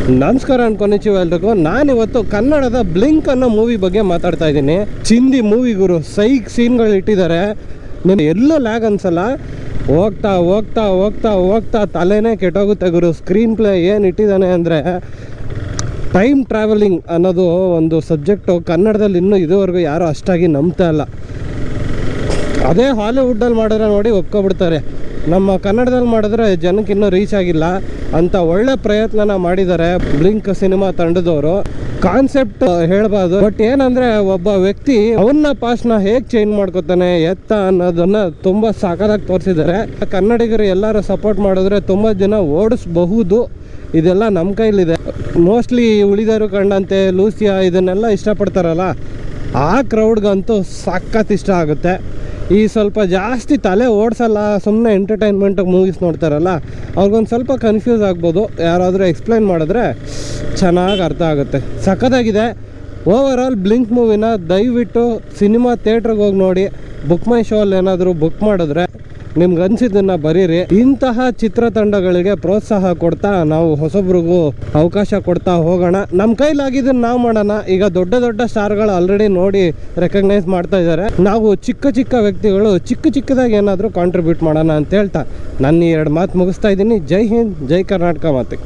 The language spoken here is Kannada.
ನಮಸ್ಕಾರ ಅನ್ಕೊಂಡಿದ್ದೀವಿ ಎಲ್ರಿಗೂ. ನಾನಿವತ್ತು ಕನ್ನಡದ ಬ್ಲಿಂಕ್ ಅನ್ನೋ ಮೂವಿ ಬಗ್ಗೆ ಮಾತಾಡ್ತಾ ಇದ್ದೀನಿ. ಚಿಂದಿ ಮೂವಿ ಗುರು, ಸೈಕ್ ಸೀನ್ಗಳು ಇಟ್ಟಿದ್ದಾರೆ. ನೀನು ಎಲ್ಲೂ ಲ್ಯಾಗ್ ಅನ್ಸಲ್ಲ. ಹೋಗ್ತಾ ಹೋಗ್ತಾ ಹೋಗ್ತಾ ಹೋಗ್ತಾ ತಲೆನೇ ಕೆಟ್ಟೋಗುತ್ತೆ ಗುರು. ಸ್ಕ್ರೀನ್ ಪ್ಲೇ ಏನು ಇಟ್ಟಿದ್ದಾನೆ ಅಂದರೆ, ಟೈಮ್ ಟ್ರಾವೆಲಿಂಗ್ ಅನ್ನೋದು ಒಂದು ಸಬ್ಜೆಕ್ಟು ಕನ್ನಡದಲ್ಲಿ ಇನ್ನೂ ಇದುವರೆಗೂ ಯಾರೂ ಅಷ್ಟಾಗಿ ನಂಬ್ತಾ ಇಲ್ಲ. ಅದೇ ಹಾಲಿವುಡ್ಡಲ್ಲಿ ಮಾಡಿದ್ರೆ ನೋಡಿ ಒಪ್ಕೊಬಿಡ್ತಾರೆ. ನಮ್ಮ ಕನ್ನಡದಲ್ಲಿ ಮಾಡಿದ್ರೆ ಜನಕ್ಕೆ ಇನ್ನೂ ರೀಚ್ ಆಗಿಲ್ಲ ಅಂತ ಒಳ್ಳೆ ಪ್ರಯತ್ನನ ಮಾಡಿದ್ದಾರೆ ಬ್ಲಿಂಕ್ ಸಿನಿಮಾ ತಂಡದವರು. ಕಾನ್ಸೆಪ್ಟ್ ಹೇಳ್ಬಾರ್ದು, ಬಟ್ ಏನಂದರೆ ಒಬ್ಬ ವ್ಯಕ್ತಿ ಅವನ್ನ ಪಾಸ್ನ ಹೇಗೆ ಚೇಂಜ್ ಮಾಡ್ಕೊತಾನೆ ಎತ್ತ ಅನ್ನೋದನ್ನ ತುಂಬ ಸಾಕಾಗಿ ತೋರಿಸಿದ್ದಾರೆ. ಕನ್ನಡಿಗರು ಎಲ್ಲರೂ ಸಪೋರ್ಟ್ ಮಾಡಿದ್ರೆ ತುಂಬ ಜನ ಓಡಿಸ್ಬಹುದು. ಇದೆಲ್ಲ ನಮ್ಮ ಕೈಲಿದೆ. ಮೋಸ್ಟ್ಲಿ ಉಳಿದರು ಕಂಡಂತೆ ಲೂಸಿಯಾ ಇದನ್ನೆಲ್ಲ ಇಷ್ಟಪಡ್ತಾರಲ್ಲ, ಆ ಕ್ರೌಡ್ಗಂತೂ ಸಖತ್ ಇಷ್ಟ ಆಗುತ್ತೆ. ಈ ಸ್ವಲ್ಪ ಜಾಸ್ತಿ ತಲೆ ಓಡಿಸಲ್ಲ, ಸುಮ್ಮನೆ ಎಂಟರ್ಟೈನ್ಮೆಂಟಿಗೆ ಮೂವೀಸ್ ನೋಡ್ತಾರಲ್ಲ, ಅವ್ರಿಗೊಂದು ಸ್ವಲ್ಪ ಕನ್ಫ್ಯೂಸ್ ಆಗ್ಬೋದು. ಯಾರಾದರೂ ಎಕ್ಸ್ಪ್ಲೈನ್ ಮಾಡಿದ್ರೆ ಚೆನ್ನಾಗಿ ಅರ್ಥ ಆಗುತ್ತೆ. ಸಖತ್ತಾಗಿದೆ. ಓವರ್ ಆಲ್ ಬ್ಲಿಂಕ್ ಮೂವಿನ ದಯವಿಟ್ಟು ಸಿನಿಮಾ ಥಿಯೇಟ್ರಿಗೆ ಹೋಗಿ ನೋಡಿ. ಬುಕ್ ಮೈ ಶೋ ಅಲ್ಲಿ ಏನಾದರೂ ಬುಕ್ ಮಾಡಿದ್ರೆ ನಿಮ್ಗೆ ಅನಿಸಿದ್ದನ್ನು ಬರೀರಿ. ಇಂತಹ ಚಿತ್ರತಂಡಗಳಿಗೆ ಪ್ರೋತ್ಸಾಹ ಕೊಡ್ತಾ ನಾವು ಹೊಸಬ್ರಿಗೂ ಅವಕಾಶ ಕೊಡ್ತಾ ಹೋಗೋಣ. ನಮ್ಮ ಕೈಲಾಗಿದ್ದನ್ನು ನಾವು ಮಾಡೋಣ. ಈಗ ದೊಡ್ಡ ದೊಡ್ಡ ಸ್ಟಾರ್ಗಳು ಆಲ್ರೆಡಿ ನೋಡಿ ರೆಕಗ್ನೈಸ್ ಮಾಡ್ತಾ ಇದ್ದಾರೆ. ನಾವು ಚಿಕ್ಕ ಚಿಕ್ಕ ವ್ಯಕ್ತಿಗಳು ಚಿಕ್ಕದಾಗಿ ಏನಾದರೂ ಕಾಂಟ್ರಿಬ್ಯೂಟ್ ಮಾಡೋಣ ಅಂತ ಹೇಳ್ತಾ ನನ್ನ 2 ಮಾತು ಮುಗಿಸ್ತಾ ಇದ್ದೀನಿ. ಜೈ ಹಿಂದ್, ಜೈ ಕರ್ನಾಟಕ ಮಾತೆ.